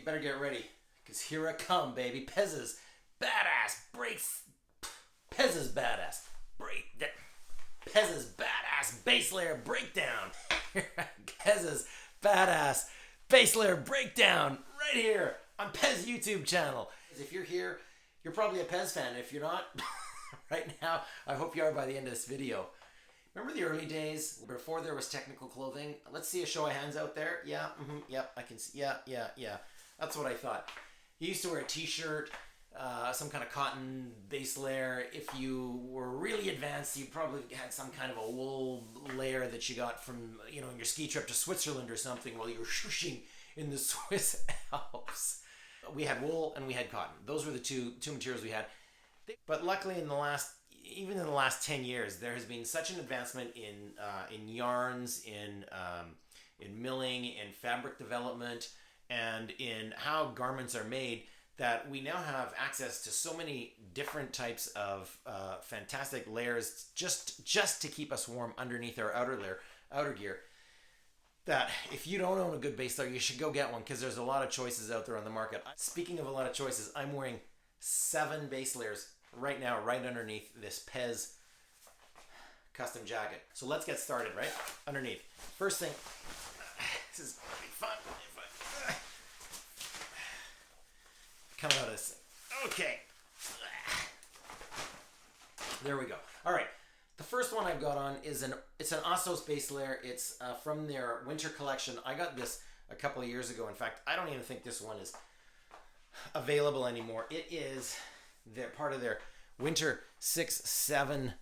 You better get ready, because here I come, baby. PEZ's badass breaks. PEZ's badass break. PEZ's badass baselayer breakdown. PEZ's badass baselayer breakdown right here on PEZ YouTube channel. If you're here, you're probably a PEZ fan. If you're not, right now, I hope you are by the end of this video. Remember the early days before there was technical clothing? Let's see a show of hands out there. Yeah, yep, I can see. Yeah. That's what I thought. You used to wear a t-shirt, some kind of cotton base layer. If you were really advanced, you probably had some kind of a wool layer that you got from, in your ski trip to Switzerland or something while you were shushing in the Swiss Alps. We had wool and we had cotton. Those were the two materials we had. But luckily even in the last 10 years, there has been such an advancement in yarns, in milling, in fabric development, and in how garments are made, that we now have access to so many different types of fantastic layers just to keep us warm underneath our outer gear, that if you don't own a good base layer, you should go get one, because there's a lot of choices out there on the market. Speaking of a lot of choices, I'm wearing 7 base layers right now, right underneath this PEZ custom jacket. So let's get started, right? Underneath. First thing, this is gonna be fun. Coming out of this thing. Okay. There we go. All right. The first one I've got on is it's an Assos base layer. It's from their winter collection. I got this a couple of years ago. In fact, I don't even think this one is available anymore. It is part of their winter 6-7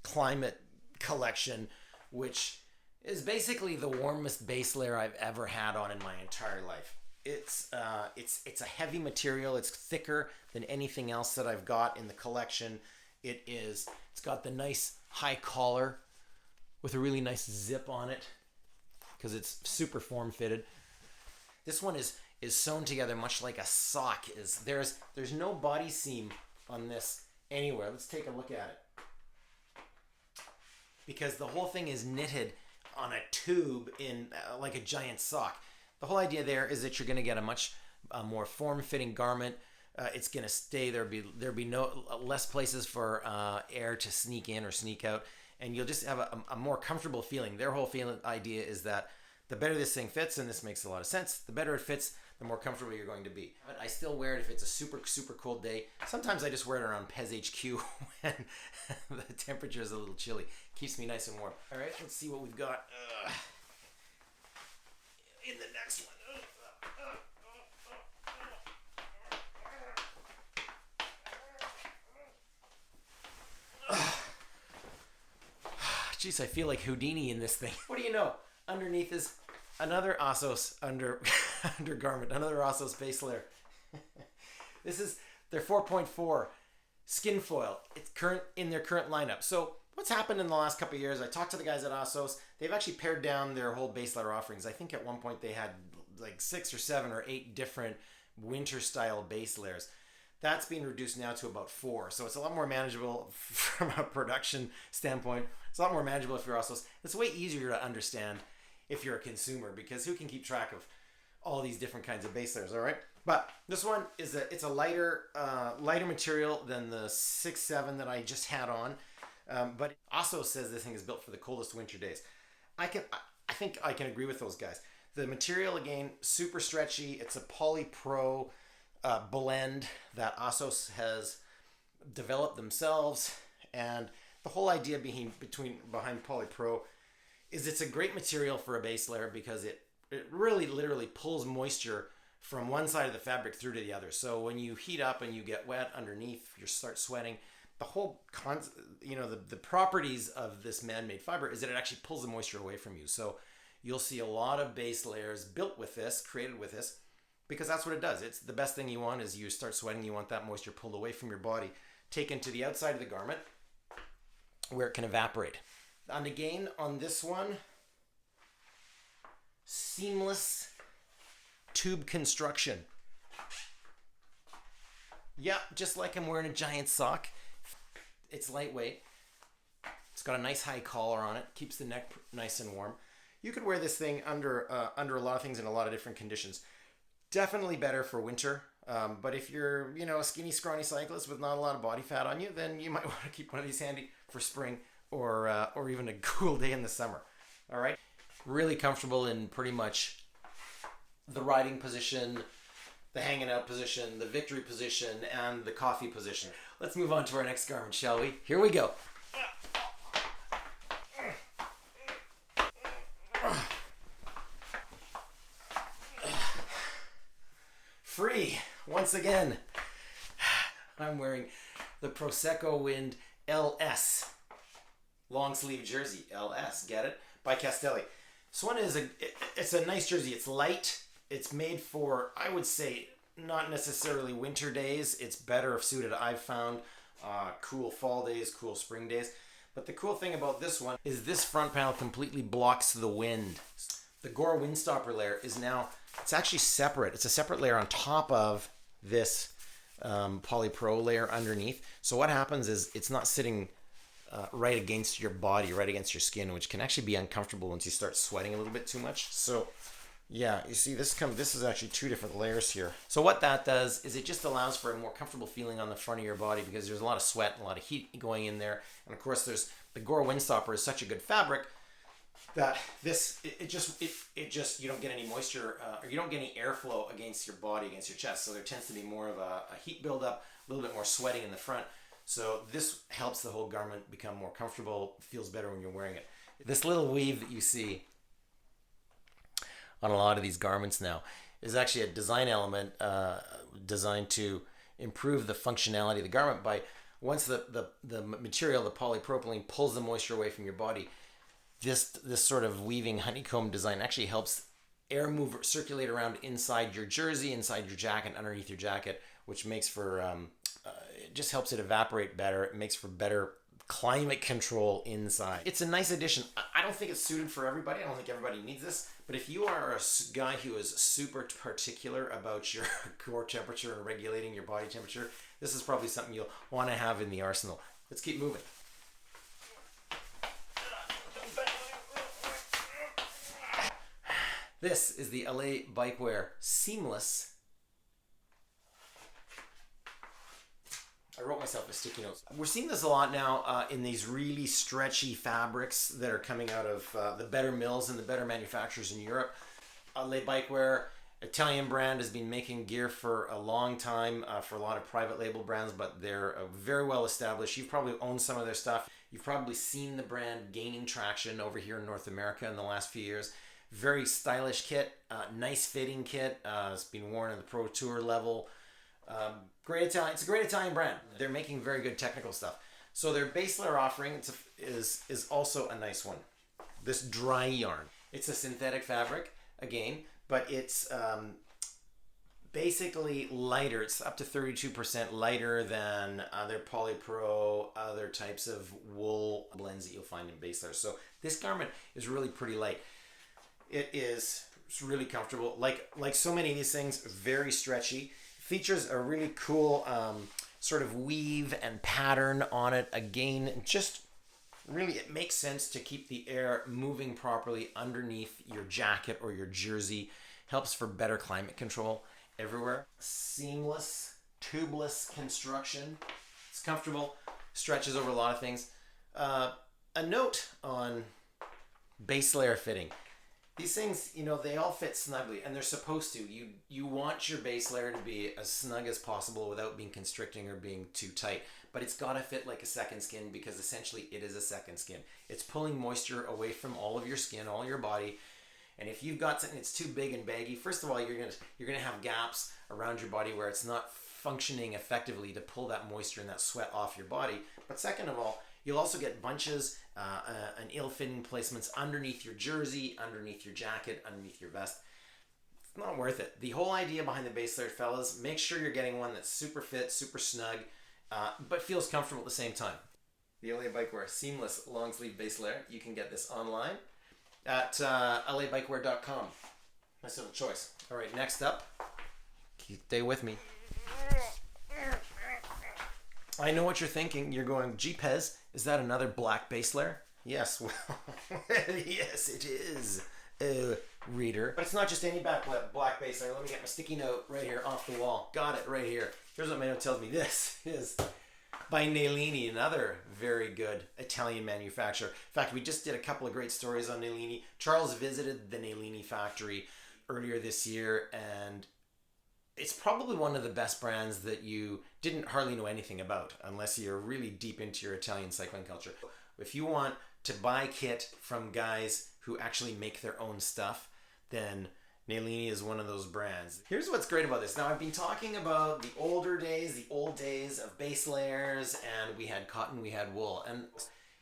climate collection, which is basically the warmest base layer I've ever had on in my entire life. It's a heavy material. It's thicker than anything else that I've got in the collection. It's got the nice high collar with a really nice zip on it, because it's super form fitted. This one is sewn together much like a sock is. There's no body seam on this anywhere. Let's take a look at it, because the whole thing is knitted on a tube in like a giant sock. The whole idea there is that you're going to get a much more form-fitting garment. It's going to stay. There'll be less places for air to sneak in or sneak out, and you'll just have a more comfortable feeling. Their whole idea is that the better this thing fits, and this makes a lot of sense, the better it fits, the more comfortable you're going to be. But I still wear it if it's a super cold day. Sometimes I just wear it around PEZ HQ when the temperature is a little chilly. Keeps me nice and warm. All right, let's see what we've got in the next one. Jeez, I feel like Houdini in this thing. What do you know? Underneath is another Assos undergarment, another Assos base layer. This is their 4.4 Skinfoil. It's in their current lineup. So what's happened in the last couple of years, I talked to the guys at Assos. They've actually pared down their whole base layer offerings. I think at one point they had like 6 or 7 or 8 different winter style base layers. That's been reduced now to about 4. So it's a lot more manageable from a production standpoint. It's a lot more manageable if you're Assos. It's way easier to understand if you're a consumer, because who can keep track of all these different kinds of base layers, all right? But this one it's a lighter material than the 6-7 that I just had on. But Assos says this thing is built for the coldest winter days. I think I can agree with those guys. The material, again, super stretchy. It's a polypro blend that Assos has developed themselves, and the whole idea behind polypro is it's a great material for a base layer, because it really literally pulls moisture from one side of the fabric through to the other. So when you heat up and you get wet underneath, you start sweating. The whole the properties of this man-made fiber is that it actually pulls the moisture away from you. So you'll see a lot of base layers built with this, created with this, because that's what it does. It's the best thing you want is you start sweating, you want that moisture pulled away from your body, taken to the outside of the garment where it can evaporate. And again, on this one, seamless tube construction. Yeah, just like I'm wearing a giant sock. It's lightweight. It's got a nice high collar on it. Keeps the neck nice and warm. You could wear this thing under a lot of things in a lot of different conditions. Definitely better for winter. But if you're, a skinny, scrawny cyclist with not a lot of body fat on you, then you might want to keep one of these handy for spring or even a cool day in the summer. All right. Really comfortable in pretty much the riding position, the hanging out position, the victory position, and the coffee position. Let's move on to our next garment, shall we? Here we go. Free, once again. I'm wearing the Prosecco Wind LS long-sleeve jersey. LS, get it? By Castelli. This one is it's a nice jersey. It's light. It's made for, I would say, not necessarily winter days. It's better suited, I've found, cool fall days, cool spring days. But the cool thing about this one is this front panel completely blocks the wind. The Gore windstopper layer is now, it's actually separate. It's a separate layer on top of this polypro layer underneath. So what happens is it's not sitting right against your body, right against your skin, which can actually be uncomfortable once you start sweating a little bit too much. So yeah, you see this is actually two different layers here. So what that does is it just allows for a more comfortable feeling on the front of your body because there's a lot of sweat and a lot of heat going in there. And of course there's the Gore windstopper is such a good fabric that it just you don't get any moisture or you don't get any airflow against your body, against your chest. So there tends to be more of a heat buildup, a little bit more sweating in the front. So this helps the whole garment become more comfortable, feels better when you're wearing it. This little weave that you see on a lot of these garments now is actually a design element designed to improve the functionality of the garment by once the material, the polypropylene, pulls the moisture away from your body. This sort of weaving honeycomb design actually helps air move, circulate around inside your jersey, inside your jacket, underneath your jacket, which makes for it just helps it evaporate better. It makes for better climate control inside. It's a nice addition. I don't think it's suited for everybody. I don't think everybody needs this. But if you are a guy who is super particular about your core temperature and regulating your body temperature, this is probably something you'll want to have in the arsenal. Let's keep moving. This is the Alé Bikewear Seamless. I wrote myself a sticky note. We're seeing this a lot now in these really stretchy fabrics that are coming out of the better mills and the better manufacturers in Europe. Alé Bikewear, Italian brand, has been making gear for a long time for a lot of private label brands, but they're very well established. You've probably owned some of their stuff. You've probably seen the brand gaining traction over here in North America in the last few years. Very stylish kit, nice fitting kit. It's been worn at the Pro Tour level. Great Italian. It's a great Italian brand. They're making very good technical stuff. So their base layer offering is also a nice one. This dry yarn. It's a synthetic fabric again, but it's basically lighter. It's up to 32% lighter than other polypro, other types of wool blends that you'll find in base layers. So this garment is really pretty light. It's really comfortable. Like so many of these things, very stretchy. Features a really cool sort of weave and pattern on it. Again, just really it makes sense to keep the air moving properly underneath your jacket or your jersey. Helps for better climate control everywhere. Seamless, tubeless construction. It's comfortable, stretches over a lot of things. A note on base layer fitting. These things, they all fit snugly, and they're supposed to. You want your base layer to be as snug as possible without being constricting or being too tight. But it's got to fit like a second skin because essentially it is a second skin. It's pulling moisture away from all of your skin, all your body. And if you've got something that's too big and baggy, first of all, you're gonna have gaps around your body where it's not functioning effectively to pull that moisture and that sweat off your body. But second of all, you'll also get bunches and ill-fitting placements underneath your jersey, underneath your jacket, underneath your vest. It's not worth it. The whole idea behind the base layer, fellas, make sure you're getting one that's super fit, super snug, but feels comfortable at the same time. The Alé Bikewear Seamless Long Sleeve Base Layer. You can get this online at alébikewear.com. Nice little choice. All right, next up, stay with me. I know what you're thinking. You're going, gee, PEZ, is that another black base layer? Yes, well, yes, it is. reader. But it's not just any black base layer. Let me get my sticky note right here off the wall. Got it right here. Here's what my note tells me. This is by Nalini, another very good Italian manufacturer. In fact, we just did a couple of great stories on Nalini. Charles visited the Nalini factory earlier this year, and it's probably one of the best brands that you didn't hardly know anything about unless you're really deep into your Italian cycling culture. If you want to buy kit from guys who actually make their own stuff, then Nalini is one of those brands. Here's what's great about this. Now, I've been talking about the older days, the old days of base layers, and we had cotton, we had wool. And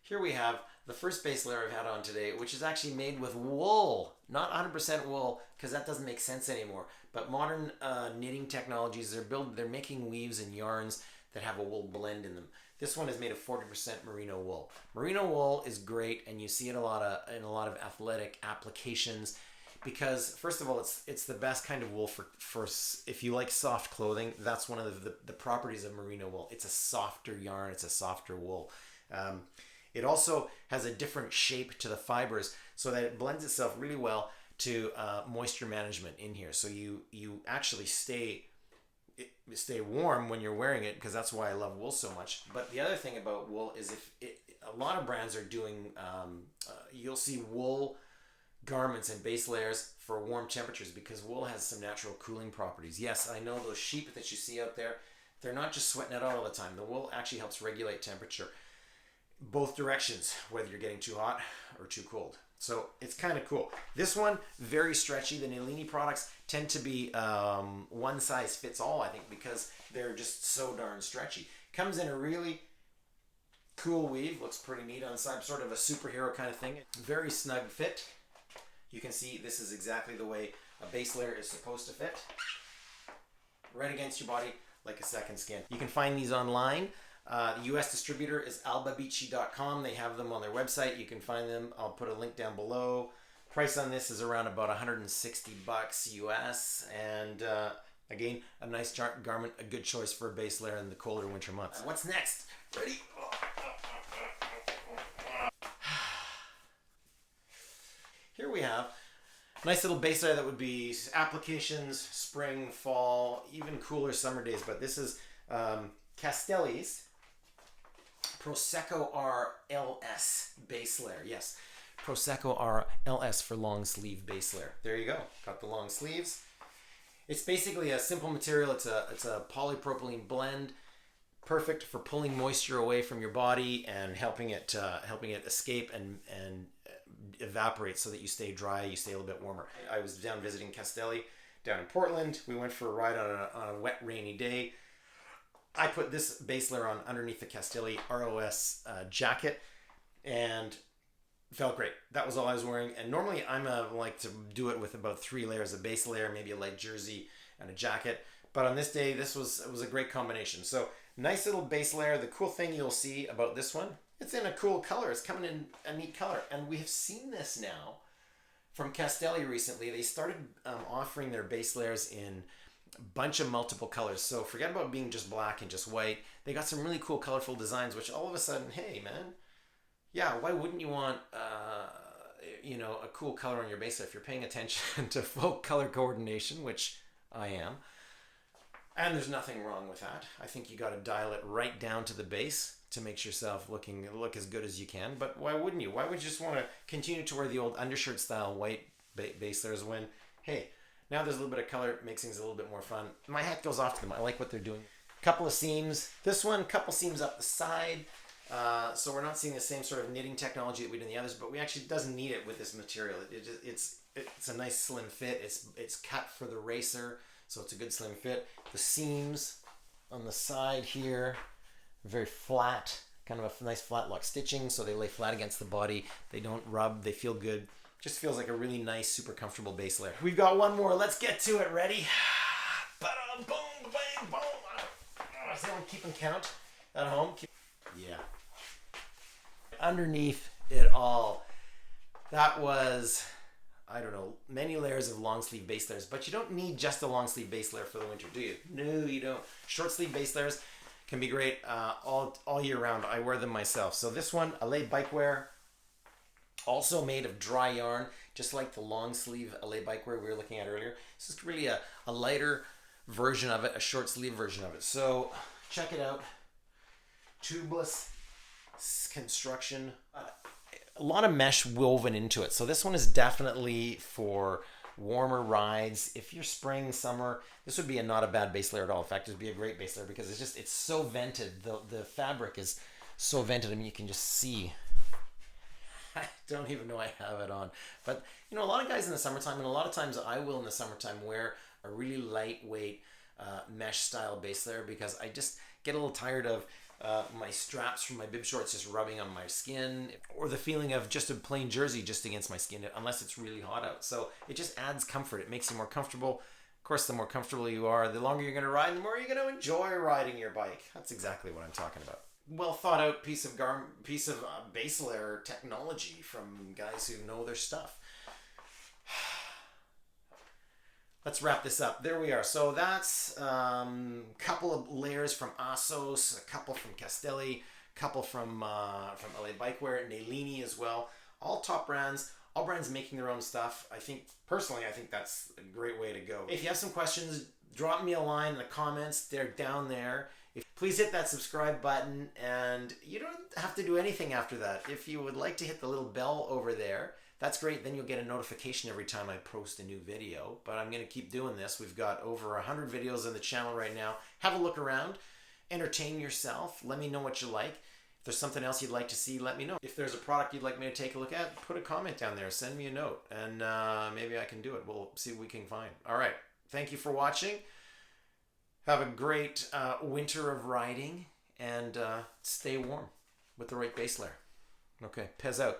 here we have the first base layer I've had on today, which is actually made with wool. Not 100% wool, because that doesn't make sense anymore. But modern knitting technologies, they're making weaves and yarns that have a wool blend in them. This one is made of 40% merino wool. Merino wool is great, and you see it in a lot of athletic applications, because first of all, it's the best kind of wool for if you like soft clothing. That's one of the properties of merino wool. It's a softer yarn. It's a softer wool. It also has a different shape to the fibers, so that it blends itself really well to moisture management in here. So you actually stay warm when you're wearing it, because that's why I love wool so much. But the other thing about wool is a lot of brands are doing, you'll see wool garments and base layers for warm temperatures, because wool has some natural cooling properties. Yes, I know those sheep that you see out there, they're not just sweating it out all the time. The wool actually helps regulate temperature both directions, whether you're getting too hot or too cold. So it's kind of cool. This one, very stretchy. The Nalini products tend to be one size fits all, I think, because they're just so darn stretchy. Comes in a really cool weave. Looks pretty neat on the side. Sort of a superhero kind of thing. Very snug fit. You can see this is exactly the way a base layer is supposed to fit. Right against your body like a second skin. You can find these online. The US distributor is albabici.com. They have them on their website. You can find them. I'll put a link down below. Price on this is around about $160 US. And again, a nice garment, a good choice for a base layer in the colder winter months. What's next? Ready? Here we have a nice little base layer that would be applications, spring, fall, even cooler summer days. But this is Castelli's Prosecco R LS base layer. Yes, Prosecco R LS for long sleeve base layer. There you go. Got the long sleeves. It's basically a simple material. It's a polypropylene blend, perfect for pulling moisture away from your body and helping it escape and evaporate, so that you stay dry, you stay a little bit warmer. I was down visiting Castelli down in Portland. We went for a ride on a wet, rainy day. I put this base layer on underneath the Castelli ROS jacket, and felt great. That was all I was wearing. And normally I'm like to do it with about 3 layers of base layer, maybe a light jersey and a jacket. But on this day, it was a great combination. So nice little base layer. The cool thing you'll see about this one, it's in a cool color. It's coming in a neat color. And we have seen this now from Castelli recently. They started offering their base layers in bunch of multiple colors. So forget about being just black and just white. They got some really cool colorful designs, which all of a sudden, hey man, yeah, why wouldn't you want a cool color on your base layer if you're paying attention to folk color coordination, which I am. And there's nothing wrong with that. I think you got to dial it right down to the base to make yourself look as good as you can. But why wouldn't you? Why would you just want to continue to wear the old undershirt style white base layers when, hey, now there's a little bit of color, it makes things a little bit more fun. My hat goes off to them. I like what they're doing. Couple of seams. This one, couple seams up the side. So we're not seeing the same sort of knitting technology that we did in the others, but we actually doesn't need it with this material. It's a nice slim fit. It's cut for the racer, so it's a good slim fit. The seams on the side here, very flat, kind of a nice flat lock stitching, so they lay flat against the body. They don't rub. They feel good. Just feels like a really nice, super comfortable base layer. We've got one more. Let's get to it. Ready? Boom, bang, boom. Is anyone keeping count at home? Yeah. Underneath it all, that was, I don't know, many layers of long sleeve base layers. But you don't need just a long sleeve base layer for the winter, do you? No, you don't. Short sleeve base layers can be great all year round. I wear them myself. So this one, Alé Bikewear. Also made of dry yarn, just like the long sleeve Alé Bikewear we were looking at earlier. This is really a lighter version of it, a short sleeve version of it. So check it out. Tubeless construction. A lot of mesh woven into it. So this one is definitely for warmer rides. If you're spring, summer, this would be not a bad base layer at all. In fact, it would be a great base layer because it's so vented. The fabric is so vented. I mean, you can just see. I don't even know I have it on. But, you know, a lot of guys in the summertime, and a lot of times I will in the summertime wear a really lightweight mesh style base layer because I just get a little tired of my straps from my bib shorts just rubbing on my skin, or the feeling of just a plain jersey just against my skin, unless it's really hot out. So it just adds comfort. It makes you more comfortable. Of course, the more comfortable you are, the longer you're going to ride, the more you're going to enjoy riding your bike. That's exactly what I'm talking about. Well thought out piece of base layer technology from guys who know their stuff. Let's wrap this up. There we are. So that's a couple of layers from Assos, a couple from Castelli, a couple from Alé Bikewear, Nalini as well. All top brands, all brands making their own stuff. Personally, I think that's a great way to go. If you have some questions, drop me a line in the comments. They're down there. Please hit that subscribe button, and you don't have to do anything after that. If you would like to hit the little bell over there, that's great. Then you'll get a notification every time I post a new video. But I'm going to keep doing this. We've got over 100 videos on the channel right now. Have a look around. Entertain yourself. Let me know what you like. If there's something else you'd like to see, let me know. If there's a product you'd like me to take a look at, put a comment down there. Send me a note, and maybe I can do it. We'll see what we can find. All right. Thank you for watching. Have a great winter of riding, and stay warm with the right base layer. Okay, PEZ out.